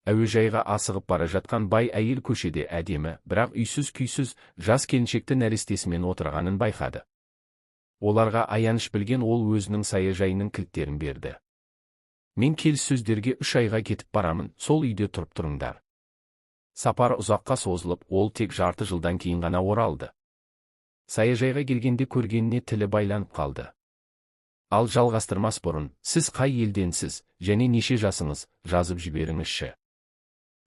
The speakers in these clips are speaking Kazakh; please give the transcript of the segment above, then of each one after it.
Әуежайға асығып бара жатқан бай әйел көшеде әдемі, бірақ үйсіз-күйсіз жас келіншекті нәрестесімен отырғанын байқады. Оларға аяныш білген ол өзінің саяжайының кілттерін берді. Мен келіссөздерге 3 айға кетіп барамын, сол үйде тұрып тұрыңдар. Сапар ұзаққа созылып, ол тек жарты жылдан кейін ғана оралды. Саяжайға келгенде көргеніне тілі байланып қалды. Ал жалғастырмас бұрын, сіз қай елденсіз, және неше жасыңыз, жазып жіберіңізші.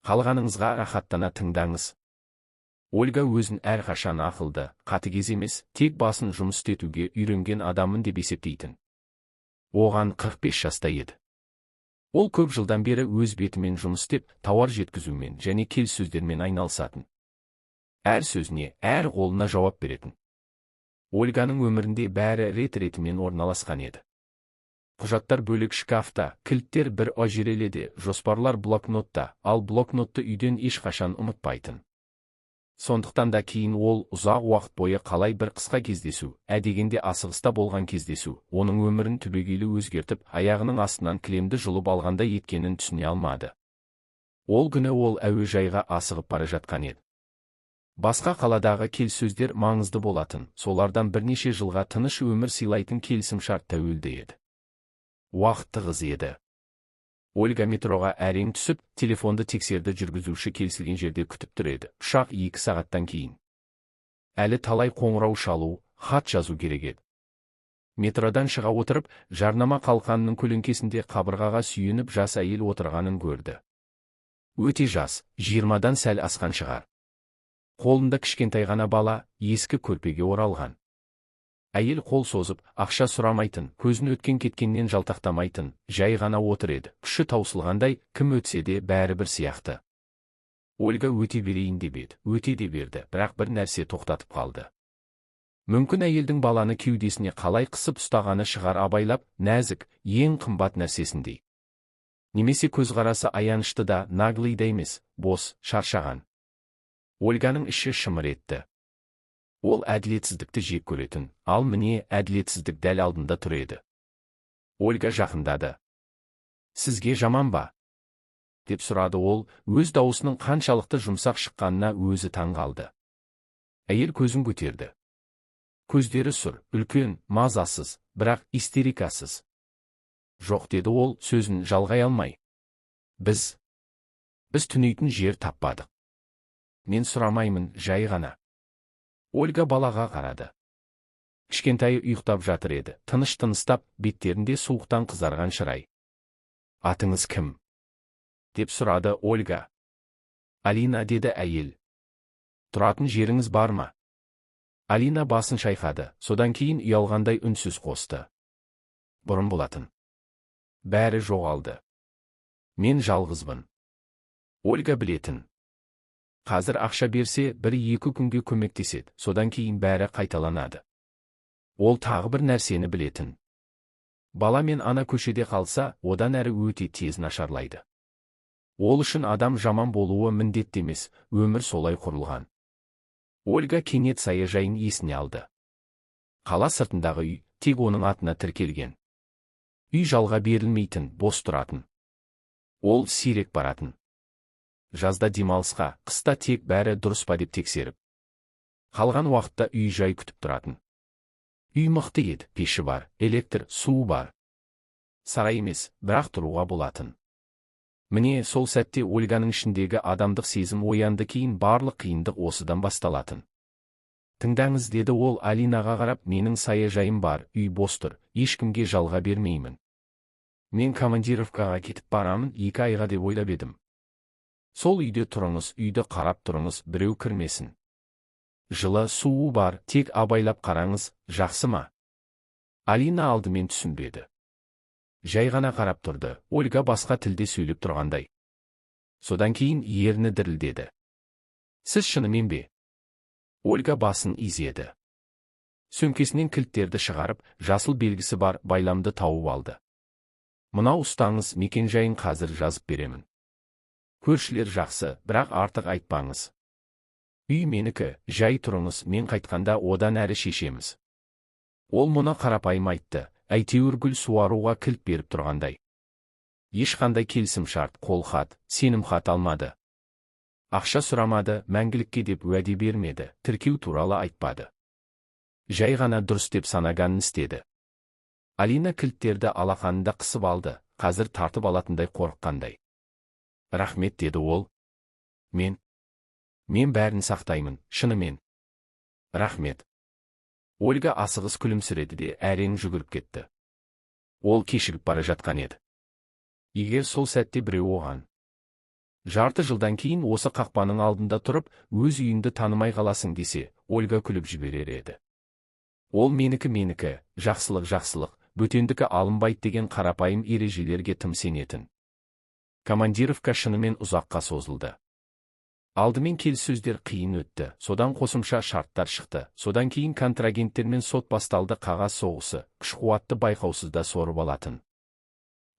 Қалғаныңызға рахаттана тыңдаңыз. Ольга өзін әрқашан ақылды, қатыгез емес, тек басын жұмыс істетуге үйренген адамын деп есептейтін. Оған 45 жаста еді. Ол көп жылдан бері өз бетімен жұмыс істеп, тауар жеткізумен және келіссөздермен айналысатын. Әр сөзіне, әр қолына жауап беретін. Ольганың өмірінде бәрі рет-ретімен орналасқан еді. Құжаттар бөлек шкафта, кілттер бір ажереледе, жоспарлар блокнотта, ал блокнотты үйден ешқашан ұмытпайтын. Сондықтан да кейін ол ұзақ уақыт бойы қалай бір қысқа кездесу, әдегенде асығыста болған кездесу, оның өмірін түбегейлі өзгертіп, аяғының астынан кілемді жұлып алғандай еткенін түсіне алмады. Ол күні ол әуежайға асығып бара жатқан еді. Басқа қаладағы келіссөздер маңызды болатын, солардан бірнеше жылға тыныш өмір сыйлайтын келісімшарт тәуелді еді. Уақыт тығыз еді. Ольга метроға әрең түсіп, телефонды тексерді, жүргізуші келісілген жерде күтіп тұр еді. Ұшақ 2 сағаттан кейін. Әлі талай қоңырау шалу, хат жазу керек еді. Метродан шыға отырып, жарнама қалқанының көлеңкесінде қабырғаға сүйеніп жас әйел отырғанын көрді. Өте жас, 20-дан сәл асқан шығар. Қолында кішкентай ғана бала, ескі көрпеге оралған. Әйел қол созып, ақша сұрамайтын, көзін өткен кеткеннен жалтақтамайтын, жай ғана отыр еді. Күші таусылғандай, кім өтсе де бәрі бір сияқты. Ольга өте берейін деп еді, өте де берді, бірақ бір нәрсе тоқтатып қалды. Мүмкін әйелдің баланы кеудесіне қалай қысып ұстағаны шығар, абайлап, нәзік, ең қымбат нәрсесіндей. Немесе көзқарасы аянышты да, наглый да емес, бос, шаршаған. Ольганың іші шымыр етті. Ол әділетсіздікті жек көретін, ал міне әділетсіздік дәл алдында тұр еді. Ольга жақындады. Сізге жаман ба? Деп сұрады ол, өз дауысының қаншалықты жұмсақ шыққанына өзі таң қалды. Әйел көзін көтерді. Көздері сұр, үлкен, мазасыз, бірақ истерикасыз. Жоқ, деді ол, сөзін жалғай алмай. Біз түнейтін жер таппадық. Мен сұрамаймын, жай ғана. Ольга балаға қарады. Кішкентайы ұйықтап жатыр еді, тыныш-тыныстап, беттерінде суықтан қызарған шырай. Атыңыз кім? Деп сұрады Ольга. Алина, деді әйел. Тұратын жеріңіз бар ма? Алина басын шайқады, содан кейін ұялғандай үнсіз қосты. Бұрын болатын. Бәрі жоғалды. Мен жалғызбын. Ольга білетін. Қазір ақша берсе, 1-2 күнге көмектеседі, содан кейін бәрі қайталанады. Ол тағы бір нәрсені білетін. Бала мен ана көшеде қалса, одан әрі өте тез нашарлайды. Ол үшін адам жаман болуы міндетті емес, өмір солай құрылған. Ольга кенет саяжайын есіне алды. Қала сыртындағы үй, тек оның атына тіркелген. Үй жалға берілмейтін, бос тұратын. Ол сирек баратын. Жазда демалысқа, қыста тек бәрі дұрыс па деп тексеріп. Қалған уақытта үй жай күтіп тұратын. Үй мықты еді, пеші бар, электр, суы бар. Сарай емес, бірақ тұруға болатын. Міне сол сәтте Ольганың ішіндегі адамдық сезім оянды, кейін барлық қиындық осыдан басталатын. Тыңдаңыз, деді ол Алинаға қарап, менің саяжайым бар, үй бос тұр, ешкімге жалға бермеймін. Мен командировкаға кетіп барамын, 2 айға деп ойлап едім. Сол үйде тұрыңыз, үйді қарап тұрыңыз, біреу кірмесін. Жылы, суы бар, тек абайлап қараңыз, жақсы ма? Алина алдымен түсінбеді. Жай ғана қарап тұрды, Ольга басқа тілде сөйлеп тұрғандай. Содан кейін ерні дірілдеді. Сіз шынымен бе? Ольга басын изеді. Сөмкесінен кілттерді шығарып, жасыл белгісі бар байламды тауып алды. Мынау ұстаңыз, мекен-жайын қазір жазып беремін. Көршілер жақсы, бірақ артық айтпаңыз. Үй менікі, жай тұрыңыз, мен қайтқанда одан әрі шешеміз. Ол мұны қарапайым айтты, әйтеуір гүл суаруға кілт беріп тұрғандай. Ешқандай келісімшарт, қолхат, сенімхат алмады. Ақша сұрамады, мәңгілікке деп уәде бермеді, тіркеу туралы айтпады. Жай ғана дұрыс деп санағанын істеді. Алина кілттерді алақанында қысып алды, қазір тартып алатындай қорыққандай. Рахмет, деді ол. Мен бәрін сақтаймын, шынымен. Рахмет. Ольга асығыс күлімсіреді де әрең жүгіріп кетті. Ол кешігіп бара жатқан еді. Егер сол сәтте біреу оған жарты жылдан кейін осы қақпаның алдында тұрып, өз үйіңді танымай қаласың десе, Ольга күліп жіберер еді. Ол менікі, жақсылық, бөтендікі алынбайды деген қарапайым ережелерге тым сенетін. Командировка шынымен ұзаққа созылды. Алдымен келіссөздер қиын өтті, содан қосымша шарттар шықты, содан кейін контрагенттермен сот басталды, қағаз соғысы, күш-қуатты байқаусызда сорып алатын.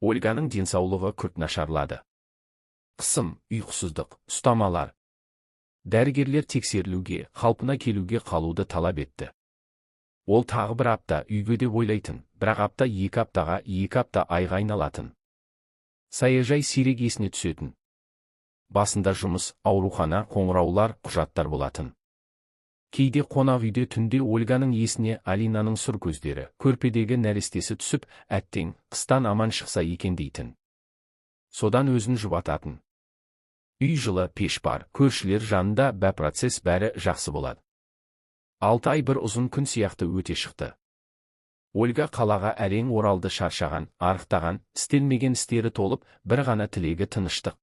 Ольганың денсаулығы күрт нашарлады. Қысым, ұйқысыздық, ұстамалар. Дәрігерлер тексерілуге, қалпына келуге қалуды талап етті. Ол тағы бір апта үйге деп ойлайтын, бірақ апта 2 аптаға, 2 апта айға айналатын. Саяжай сирек есіне түсетін. Басында жұмыс, аурухана, қоңыраулар, құжаттар болатын. Кейде қонақ үйде түнде Ольганың есіне Алинаның сұр көздері, көрпедегі нәрестесі түсіп, әттең, қыстан аман шықса екен дейтін. Содан өзін жұбататын. Үй жылы, пеш бар, көршілер жанында, процесс бәрі жақсы болады. 6 ай бір ұзын күн сияқты өте шықты. Ольга қалаға әрең оралды, шаршаған, арықтаған, істелмеген істері толып, бір ғана тілегі тыныштық.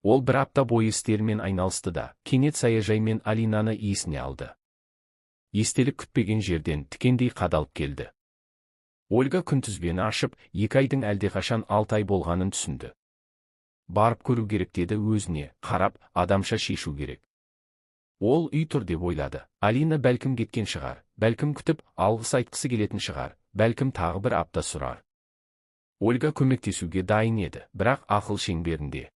Ол бір апта бойы істермен айналысты да, кенет саяжай мен Алинаны есіне алды. Естелік күтпеген жерден тікендей қадалып келді. Ольга күнтізбені ашып, 2 айдың әлдеқашан 6 ай болғанын түсінді. Барып көру керек деді өзіне, қарап, адамша шешу керек. Ол үй тұр деп ойлады. Алина бәлкім кеткен шығар, бәлкім күтіп, алғыс айтқысы келетін шығар, бәлкім тағы бір апта сұрар. Ольга көмектесуге дайын еді, бірақ ақыл шеңберінде.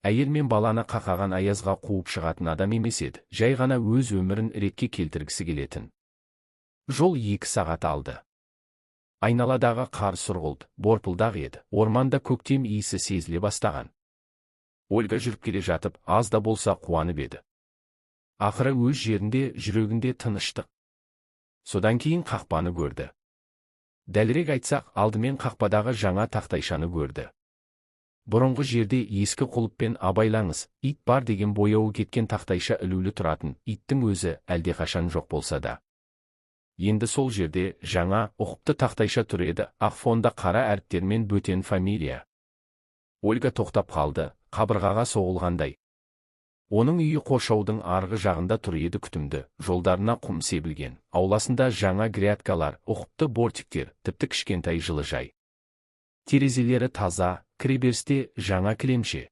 Әйел мен баланы қақаған аязға қуып шығатын адам емес еді, жай ғана өз өмірін ретке келтіргісі келетін. Жол 2 сағат алды. Айналадағы қар сұрғылт, борпылдақ еді, орманда көктем иісі сезіле бастаған. Ольга жүріп келе жатып, аз да болса қуанып еді. Ақыры өз жерінде, жүрегінде тыныштық. Содан кейін қақпаны көрді. Дәлірек айтсақ, алдымен қақпадағы жаңа тақтайшаны көрді. Бұрынғы жерде ескі құлыппен абайлаңыз, ит бар деген бояуы кеткен тақтайша ілулі тұратын, иттің өзі әлдеқашан жоқ болса да. Енді сол жерде жаңа, ұқыпты тақтайша тұр еді, ақ фонда қара әріптермен бөтен фамилия. Ольга тоқтап қалды, қабырғаға соғылғандай. Оның үйі қоршаудың арғы жағында тұр еді, күтімді, жолдарына құм себілген, ауласында жаңа грядкалар, ұқыпты бортиктер, тіпті кішкентай жылыжай. Терезелері таза, кіреберісте жаңа кілемше.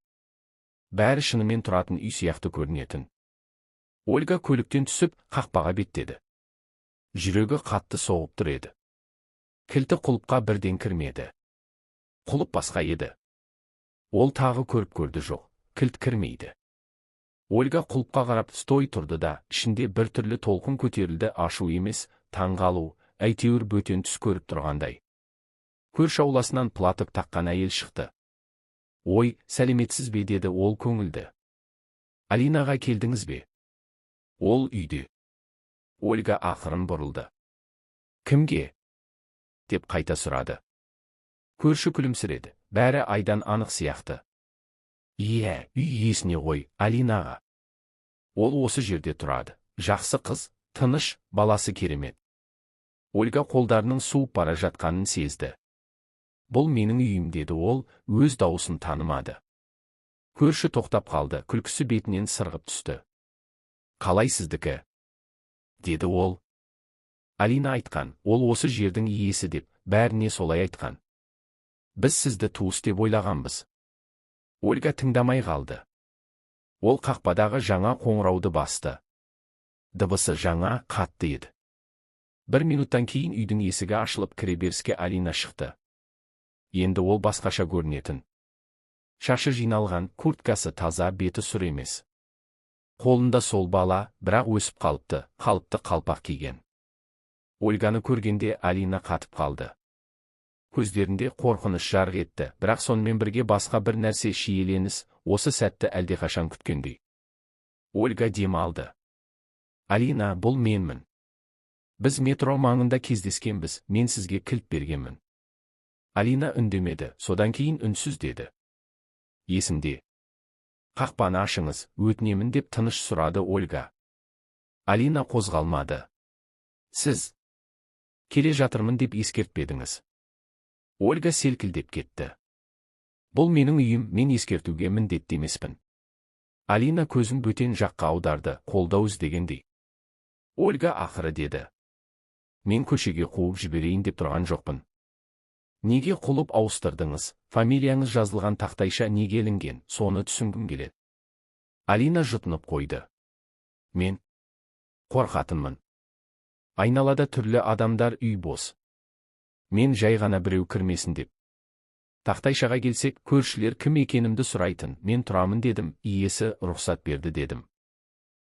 Бәрі шынымен тұратын үй сияқты көрінетін. Ольга көліктен түсіп, қақпаға беттеді. Жүрегі қатты соғып тұр еді. Кілті құлыпқа бірден кірмеді. Құлып басқа еді. Ол тағы көріп көрді, жоқ, кілт кірмейді. Ольга құлыпқа қарап стой тұрды да, ішінде бір түрлі толқын көтерілді, ашу емес, таңғалу, әйтеуір бөтен түс көріп тұрғандай. Көрші ауласынан платок таққан әйел шықты. Ой, сәлеметсіз бе, деді ол көңілді. Алинаға келдіңіз бе? Ол үйде. Ольга ақырын бұрылды. Кімге? Деп қайта сұрады. Көрші күлімсіреді, бәрі айдан анық сияқты. Үй иесіне ғой, Алинаға. Ол осы жерде тұрады, жақсы қыз, тыныш, баласы керемет. Ольга қолдарының суып бара жатқанын сезді. Бұл менің үйім, деді ол, өз дауысын танымады. Көрші тоқтап қалды, күлкісі бетінен сырғып түсті. Қалай сіздікі? Деді ол. Алина айтқан, ол осы жердің иесі деп, бәріне солай айтқан. Біз сізді туыс деп ойлағанбыз. Ольга тыңдамай қалды. Ол қақпадағы жаңа қоңырауды басты. Дыбысы жаңа, қатты еді. 1 минуттан кейін үйдің есігі ашылып, кіреберіске Алина шықты. Енді ол басқаша көрінетін. Шашы жиналған, курткасы таза, беті сұр емес. Қолында сол бала, бірақ өсіп қалыпты, қалыпты қалпақ киген. Ольганы көргенде Алина қатып қалды. Көздерінде қорқыныш жарқ етті, бірақ сонымен бірге басқа бір нәрсе шиеленіс, осы сәтті әлдеқашан күткендей. Ольга дем алды. Алина, бұл менмін. Біз метро маңында кездескенбіз, мен сізге кілт бергенмін. Алина үндемеді, содан кейін үнсіз деді. Есімде. Қақпаны ашыңыз, өтінемін деп тыныш сұрады Ольга. Алина қозғалмады. Сіз келе жатырмын деп ескертпедіңіз. Ольга селкілдеп кетті. Бұл менің үйім, мен ескертуге міндетті емеспін. Алина көзін бөтен жаққа аударды, қолдау іздегендей. Ольга ақыры деді. Мен көшеге қуып жіберейін деп тұрған жоқпын. Неге құлып ауыстырдыңыз, фамилияңыз жазылған тақтайша неге ілінген, соны түсінгім келеді. Алина жұтынып қойды. Мен қорқатынмын. Айналада түрлі адамдар, үй бос. Мен жай ғана біреу кірмесін деп. Тақтайшаға келсек, көршілер кім екенімді сұрайтын, мен тұрамын дедім, иесі рұқсат берді дедім.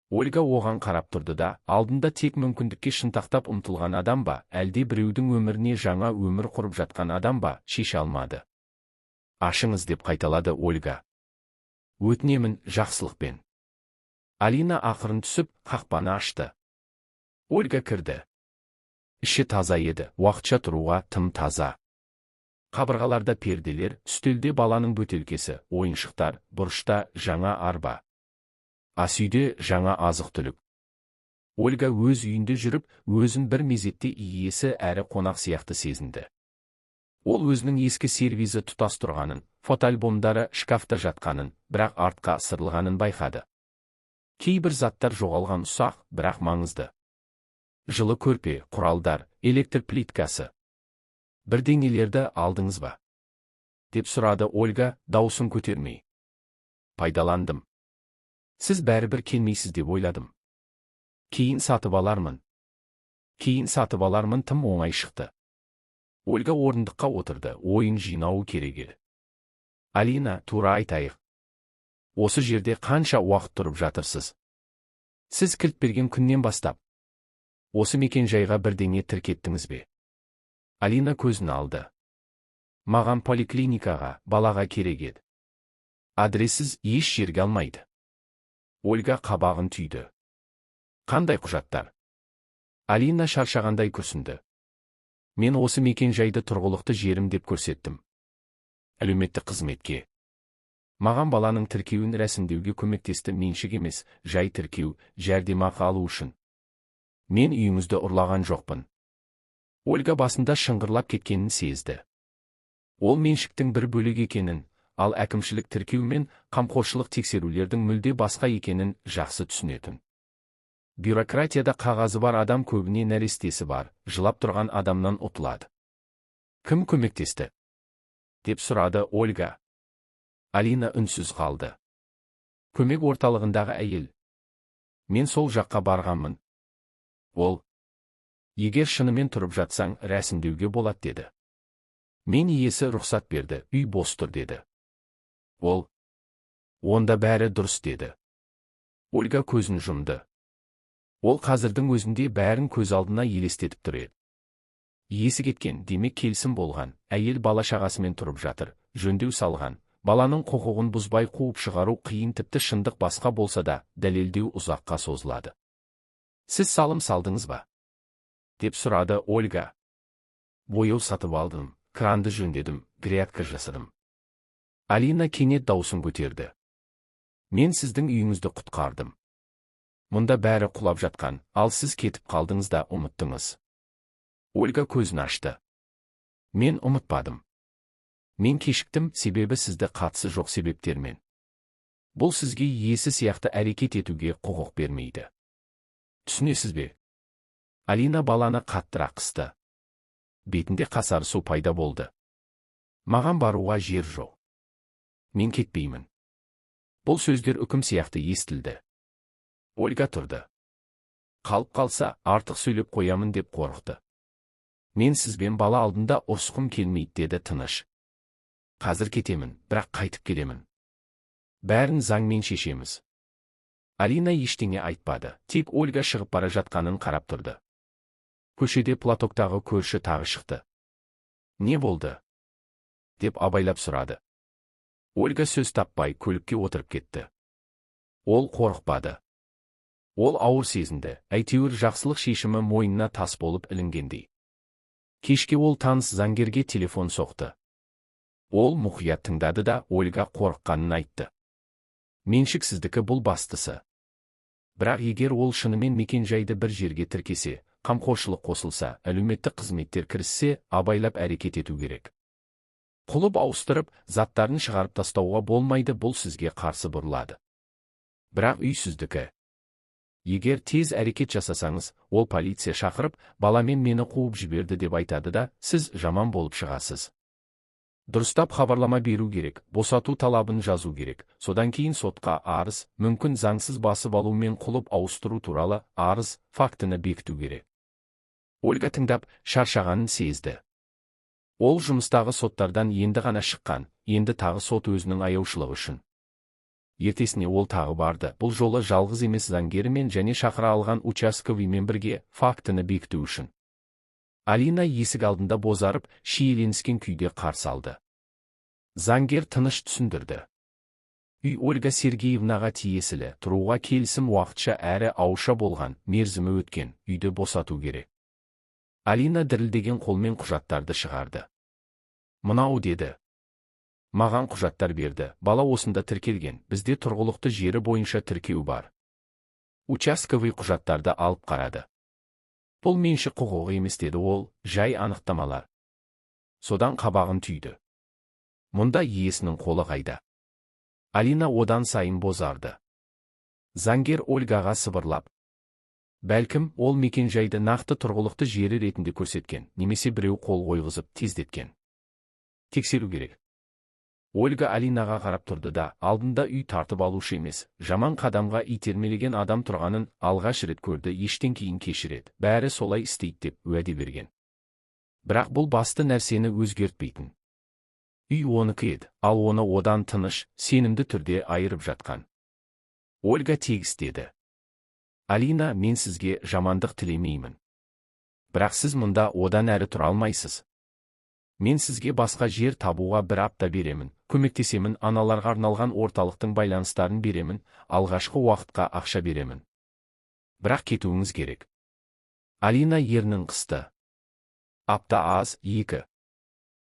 Ольга оған қарап тұрды да, алдында тек мүмкіндікке шынтақтап ұмтылған адам ба, әлде біреудің өміріне жаңа өмір құрып жатқан адам ба, шеше алмады. Ашыңыз деп қайталады Ольга. Өтінемін, жақсылықпен. Алина ақырын түсіп, қақпаны ашты. Ольга кірді. Іші таза еді, уақытша тұруға тым таза. Қабырғаларда перделер, үстелде баланың бөтелкесі, ойыншықтар, бұрышта жаңа арба. Асүйде жаңа азық-түлік. Ольга өз үйінде жүріп, өзін бір мезетте иесі әрі қонақ сияқты сезінді. Ол өзінің ескі сервизі тұтас тұрғанын, фотоальбомдары шкафта жатқанын, бірақ артқа ысырылғанын байқады. Кейбір заттар жоғалған, ұсақ, бірақ маңызды. Жылы көрпе, құралдар, электр плиткасы. Бірдеңелерді алдыңыз ба? Деп сұрады Ольга, даусын көтермей. Пайдаландым. Сіз бәрібір келмейсіз деп ойладым. Кейін сатып алармын. Тым оңай шықты. Ольга орындыққа отырды, ойын жинауы керек еді. Алина, тура айтайық. Осы жерде қанша уақыт тұрып жатырсыз? Сіз кілт берген күннен бастап. Осы мекен-жайға бірдеңе тіркеттіңіз бе? Алина көзін алды. Маған поликлиникаға, балаға керек еді. Адресіз еш жерге алмайды. Ольга қабағын түйді. Қандай құжаттар? Алина шаршағандай күрсінді. Мен осы мекен-жайды тұрғылықты жерім деп көрсеттім. Әлеуметтік қызметке. Маған баланың тіркеуін рәсімдеуге көмектесті, меншік емес, жай тіркеу, жәрдемақы алу үшін. Мен үйіңізді ұрлаған жоқпын. Ольга басында шыңғырлап кеткенін сезді. Ол меншіктің бір бөлік екенін, ал әкімшілік тіркеу мен қамқоршылық тексерулердің мүлде басқа екенін жақсы түсінетін. Бюрократияда қағазы бар адам көбіне нәрестесі бар, жылап тұрған адамнан ұтылады. Кім көмектесті? Деп сұрады Ольга. Алина үнсіз қалды. Көмек орталығындағы әйел. Мен сол жаққа барғанмын. Ол. Егер шынымен тұрып жатсаң, рәсімдеуге болады деді. Мен иесі рұқсат берді, үй бос тұр деді. Ол. Онда бәрі дұрыс деді. Ольга көзін жұмды. Ол қазірдің өзінде бәрін көз алдына елестетіп тұр еді. Иесі кеткен, демек келісім болған, әйел бала шағасымен тұрып жатыр, жөндеу салған, баланың құқығын бұзбай қуып шығару қиын, тіпті шындық басқа болса да, дәлелдеу ұзаққа созылады. Сіз салым салдыңыз ба? Деп сұрады Ольга. Бояу сатып алдым, кранды жөндедім, грядка жасадым. Алина кенет даусын көтерді. Мен сіздің үйіңізді құтқардым. Мұнда бәрі құлап жатқан, ал сіз кетіп қалдыңыз да ұмыттыңыз. Ольга көзін ашты. Мен ұмытпадым. Мен кешіктім, себебі сізді қатысы жоқ себептермен. Бұл сізге иесі сияқты әрекет етуге құқық бермейді. Түсінесіз бе? Алина баланы қаттырақ қысты. Бетінде қасарысу пайда болды. Маған баруға жер жоқ. Мен кетпеймін. Бұл сөздер үкім сияқты естілді. Ольга тұрды. Қалып қалса, артық сөйлеп қоямын деп қорықты. Мен сізбен бала алдында ұрысқым келмейді деді тыныш. Қазір кетемін, бірақ қайтып келемін. Бәрін заңмен шешеміз. Алина ештеңе айтпады, тек Ольга шығып бара жатқанын қарап тұрды. Көшеде платоктағы көрші тағы шықты. Не болды? Деп абайлап сұрады. Ольга сөз таппай көлікке отырып кетті. Ол қорықпады. Ол ауыр сезінді, әйтеуір жақсылық шешімі мойнына тас болып ілінгендей. Кешке ол таныс заңгерге телефон соқты. Ол мұқият тыңдады да Ольга қорыққанын айтты. Меншіксіздікі бұл бастысы. Бірақ егер ол шынымен мекен-жайды бір жерге тіркесе, қамқоршылық қосылса, әлеуметтік қызметтер кіріссе, абайлап әрекет ету керек. Құлып ауыстырып, заттарын шығарып тастауға болмайды, бұл сізге қарсы бұрылады. Бірақ үйсіздікі. Егер тез әрекет жасасаңыз, ол полиция шақырып, баламен мені қуып жіберді деп айтады да, сіз жаман болып шығасыз. Дұрыстап хабарлама беру керек, босату талабын жазу керек, содан кейін сотқа арыз, мүмкін заңсыз басып алу мен құлып ауыстыру туралы арыз, фактіні бекіту керек. Ольга тыңдап, шаршағанын сезді. Ол жұмыстағы соттардан енді ғана шыққан, енді тағы сот өзінің аяушылығы үшін. Ертесіне ол тағы барды, бұл жолы жалғыз емес заңгерімен және шақыра алған участковыймен бірге, фактіні бекіту үшін. Алина есік алдында бозарып, шиеленіскен күйде қарсы алды. Заңгер тыныш түсіндірді. Үй Ольга Сергеевнаға тиесілі, тұруға келісім уақытша әрі ауша болған, мерзімі өткен, үйді босату керек. Алина дірілдеген қолмен құжаттарды шығарды. Мынау деді. Маған құжаттар берді, бала осында тіркелген, бізде тұрғылықты жері бойынша тіркеу бар. Участковый құжаттарды алып қарады. Бұл меншік құқығы емес деді ол, жай анықтамалар. Содан қабағын түйді. Мұнда иесінің қолы қайда? Алина одан сайын бозарды. Заңгер Ольгаға сыбырлап. Бәлкім, ол мекен-жайды нақты тұрғылықты жері ретінде көрсеткен, немесе біреу қол қойғызып тездеткен. Тексеру керек. Ольга Алинаға қарап тұрды да, алдында үй тартып алушы емес, жаман қадамға итермелеген адам тұрғанын алғаш рет көрді, ештен кейін кешіреді, бәрі солай істейді деп уәде берген. Бірақ бұл басты нәрсені өзгертпейтін. Үй оныкі еді, ал оны одан тыныш, сенімді түрде айырып жатқан. Ольга тегіс деді. Алина, мен сізге жамандық тілемеймін. Бірақ сіз мұнда одан әрі тұра алмайсыз. Мен сізге басқа жер табуға бір апта беремін, көмектесемін, аналарға арналған орталықтың байланыстарын беремін, алғашқы уақытқа ақша беремін. Бірақ кетуіңіз керек. Алина ернін қысты. Апта аз, 2.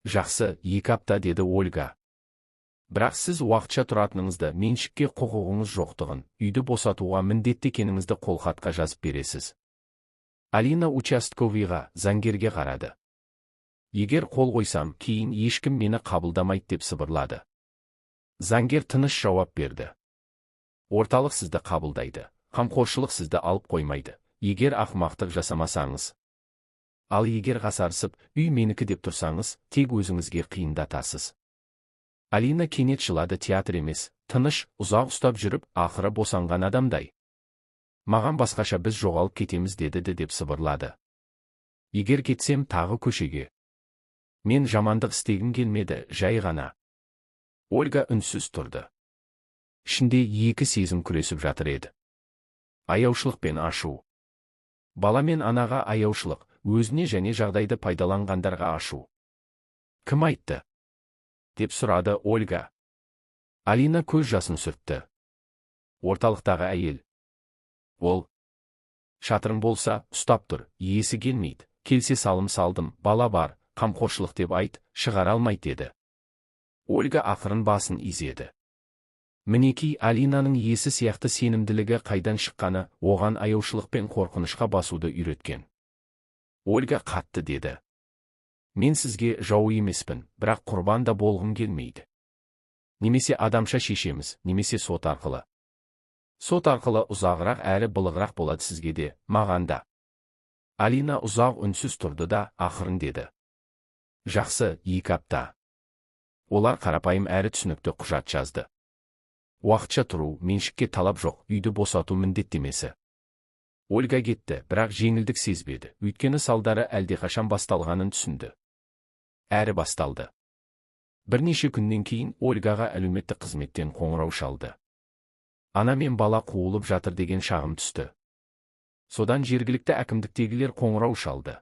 Жақсы, 2 апта деді Ольга. Бірақ сіз уақытша тұратыныңызды, меншікке құқығыңыз жоқтығын, үйді босатуға міндетті екеніңізді қолхатқа жазып бересіз. Алина участковыйға, заңгерге қарады. Егер қол қойсам, кейін ешкім мені қабылдамайды деп сыбырлады. Заңгер тыныш жауап берді. Орталық сізді қабылдайды, қамқоршылық сізді алып қоймайды, егер ақымақтық жасамасаңыз. Ал егер қасарысып, үй менікі деп тұрсаңыз, тек өзіңізге қиындатасыз. Алина кенет жылады, театр емес, тыныш, ұзақ ұстап жүріп, ақыры босанған адамдай. Маған басқаша біз жоғалып кетеміз деді деп сыбырлады. Егер кетсем тағы көшеге. Мен жамандық істегім келмеді, жай ғана. Ольга үнсіз тұрды. Ішінде екі сезім күресіп жатыр еді. Аяушылық пен ашу. Бала мен анаға аяушылық, өзіне және жағдайды пайдаланғандарға ашу. Кім айтты? Деп сұрады Ольга. Алина көз жасын сүртті. Орталықтағы әйел. Ол. Шатырың болса, ұстап тұр, иесі келмейді, келсе салым салдым, бала бар. Қамқоршылық деп айт, шығара алмайды деді. Ольга ақырын басын изеді. Мінекей Алинаның иесі сияқты сенімділігі қайдан шыққаны, оған аяушылық пен қорқынышқа басуды үйреткен. Ольга қатты деді. Мен сізге жау емеспін, бірақ құрбан да болғым келмейді. Немесе адамша шешеміз, немесе сот арқылы. Сот арқылы ұзағырақ әрі былығырақ болады сізге де, маған да. Алина ұзақ үнсіз тұрды да, ақырын деді. Жақсы, 2 апта. Олар қарапайым әрі түсінікті құжат жазды. Уақытша тұру, меншікке талап жоқ, үйді босату міндеттемесі. Ольга кетті, бірақ жеңілдік сезбеді, өйткені салдары әлдеқашан басталғанын түсінді. Әрі басталды. Бірнеше күннен кейін Ольгаға әлеуметтік қызметтен қоңырау шалды. Ана мен бала қуылып жатыр деген шағым түсті. Содан жергілікті әкімдіктегілер қоңырау шалды.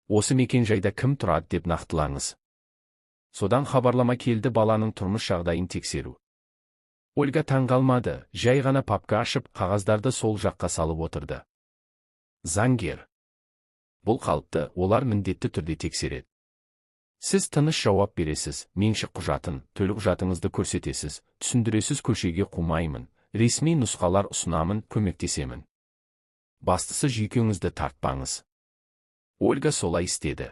Осы мекен-жайда кім тұрады деп нақтылаңыз. Содан хабарлама келді, баланың тұрмыс жағдайын тексеру. Ольга таңғалмады, жай ғана папка ашып, қағаздарды сол жаққа салып отырды. Заңгер. Бұл қалыпты, олар міндетті түрде тексереді. Сіз тыныш жауап бересіз, меншік құжатын, төлқұжатыңызды көрсетесіз, түсіндіресіз, көшеге қумаймын, ресми нұсқалар ұсынамын, көмектесемін. Бастысы жүйкеңізді тартпаңыз. Ольга солай істеді.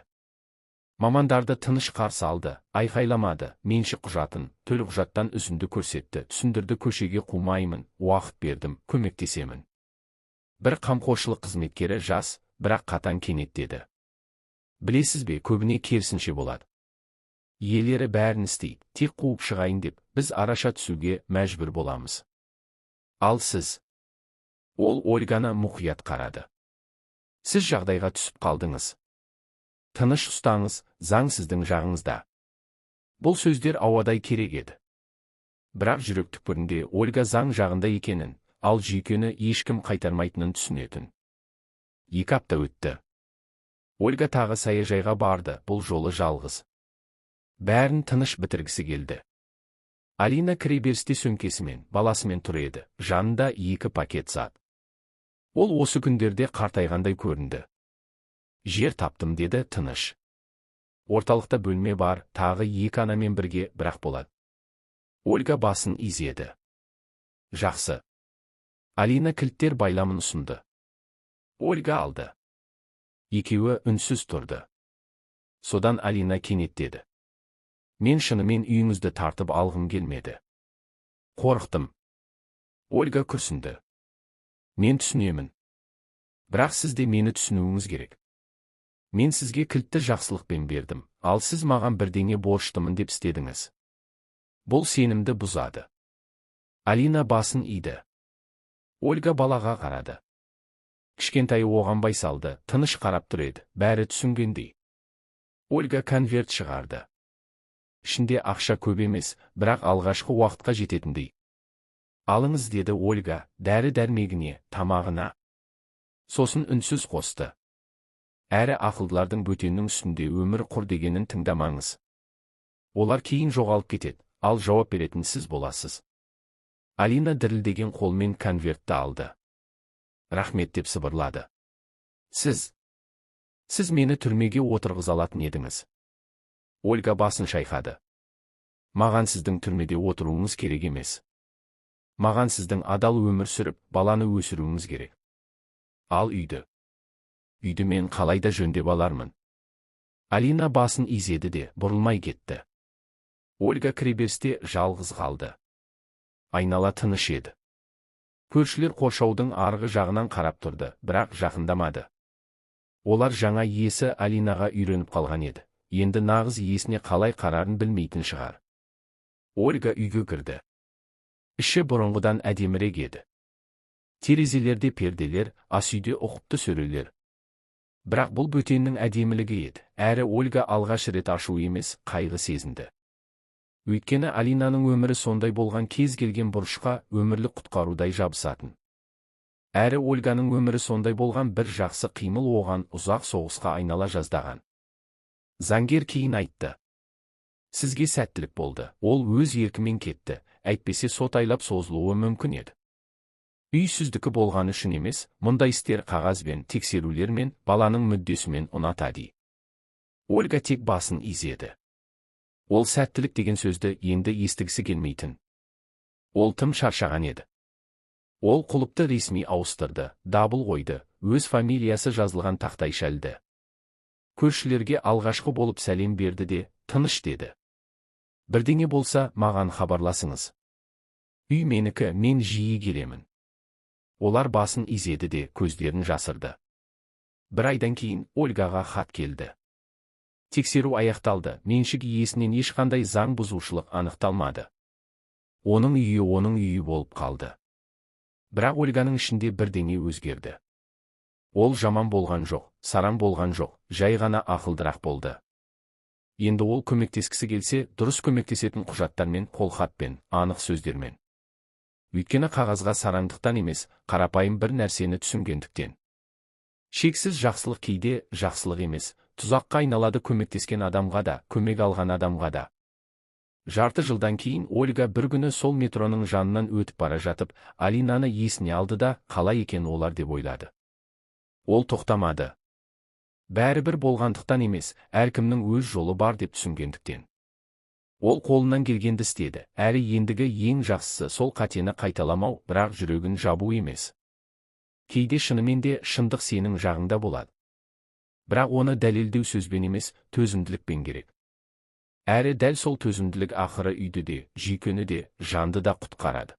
Мамандарды тыныш қарсы алды, айқайламады, меншік құжатын, төлқұжаттан үзінді көрсетті, түсіндірді, көшеге қумаймын, уақыт бердім, көмектесемін. Бір қамқоршылық қызметкері жас, бірақ қатаң кенеттеді. Білесіз бе, көбіне керісінше болады. Иелері бәрін істейді, тек қуып шығайын деп, біз араша түсуге мәжбүр боламыз. Ал сіз? Ол Ольганы мұқият қарады. Сіз жағдайға түсіп қалдыңыз. Тыныш ұстаңыз, заң сіздің жағыңызда. Бұл сөздер ауадай керек еді. Бірақ жүрек түкпірінде Ольга заң жағында екенін, ал жүйкені ешкім қайтармайтынын түсінетін. 2 апта өтті. Ольга тағы саяжайға барды, бұл жолы жалғыз. Бәрін тыныш бітіргісі келді. Алина кіреберісте сөмкесімен, баласымен тұр еді, жанында 2 пакет зат. Ол осы күндерде қартайғандай көрінді. Жер таптым деді, тыныш. Орталықта бөлме бар, тағы 2 анамен бірге, бірақ болады. Ольга басын изеді. Жақсы. Алина кілттер байламын ұсынды. Ольга алды. Екеуі үнсіз тұрды. Содан Алина кенеттеді. Мен шынымен үйіңізді тартып алғым келмеді. Қорықтым. Ольга күрсінді. Мен түсінемін. Бірақ сіз де мені түсінуіңіз керек. Мен сізге кілтті жақсылықпен бердім, ал сіз маған бірдеңе борыштымын деп істедіңіз. Бұл сенімді бұзады. Алина басын иді. Ольга балаға қарады. Кішкентайы оған байсалды, тыныш қарап тұр еді, бәрі түсінгендей. Ольга конверт шығарды. Ішінде ақша көп емес, бірақ алғашқы уақытқа жететіндей. Алыңыз деді Ольга, дәрі-дәрмегіне, тамағына. Сосын үнсіз қосты. Әрі ақылдылардың бөтеннің үстінде өмір құр дегенін тыңдамаңыз. Олар кейін жоғалып кетеді, ал жауап беретін сіз боласыз. Алина дірілдеген қолмен конвертті алды. Рахмет деп сыбырлады. Сіз мені түрмеге отырғыза алатын едіңіз. Ольга басын шайқады. Маған сіздің түрмеде отыруыңыз керек емес. Маған сіздің адал өмір сүріп, баланы өсіруіңіз керек. Ал үйді мен қалайда жөндеп алармын. Алина басын изеді де, бұрылмай кетті. Ольга кіреберісте жалғыз қалды. Айнала тыныш еді. Көршілер қоршаудың арғы жағынан қарап тұрды, бірақ жақындамады. Олар жаңа иесі Алинаға үйреніп қалған еді. Енді нағыз иесіне қалай қарарын білмейтін шығар. Ольга үйге кірді. Іші бұрынғыдан әдемірек еді. Терезелерде перделер, асүйде ұқыпты сөрелер. Бірақ бұл бөтеннің әдемілігі еді, әрі Ольга алғаш рет ашу емес, қайғы сезінді. Өйткені Алинаның өмірі сондай болған, кез келген бұрышқа өмірлік құтқарудай жабысатын. Әрі Ольганың өмірі сондай болған, бір жақсы қимыл оған ұзақ соғысқа айнала жаздаған. Заңгер кейін айтты. Сізге сәттілік болды, ол өз еркімен кетті, әйтпесе сот айлап созылуы мүмкін еді. Үйсіздікі болған үшін емес, мұндай істер қағазбен, тексерулермен, баланың мүддесімен ұнатады. Ольга тек басын изеді. Ол сәттілік деген сөзді енді естігісі келмейтін. Ол тым шаршаған еді. Ол құлыпты ресми ауыстырды, дабыл қойды, өз фамилиясы жазылған тақтай шәлді. Көршілерге алғашқы болып сәлем берді де, тыныш деді. Бірдеңе болса, маған хабарласыңыз. Үй менікі, мен жиі келемін. Олар басын изеді де, көздерін жасырды. Бір айдан кейін Ольгаға хат келді. Тексеру аяқталды, меншік иесінен ешқандай заң бұзушылық анықталмады. Оның үйі болып қалды. Бірақ Ольганың ішінде бірдеңе өзгерді. Ол жаман болған жоқ, сараң болған жоқ, жай ғана ақылдырақ болды. Енді ол көмектескісі келсе, дұрыс көмектесетін құжаттармен, қолхатпен, анық сөздермен. Өйткені қағазға сараңдықтан емес, қарапайым бір нәрсені түсінгендіктен. Шексіз жақсылық кейде жақсылық емес, Тұзаққа айналады көмектескен адамға да, көмек алған адамға да. Жарты жылдан кейін Ольга бір күні сол метроның жанынан өтіп бара жатып, Алинаны есіне алды да, қалай екен олар деп ойлады. Ол тоқтамады. Бәрібір болғандықтан емес, әркімнің өз жолы бар деп түсінгендіктен. Ол қолынан келгенді істеді, әрі ендігі ең жақсысы сол қатені қайталамау, бірақ жүрегін жабу емес. Кейде шынымен де шындық сенің жағыңда болады. Бірақ оны дәлелдеу сөзбен емес, төзімділікпен керек. Әрі дәл сол төзімділік ақыры үйді де, жүйкені де, жанды да құтқарады.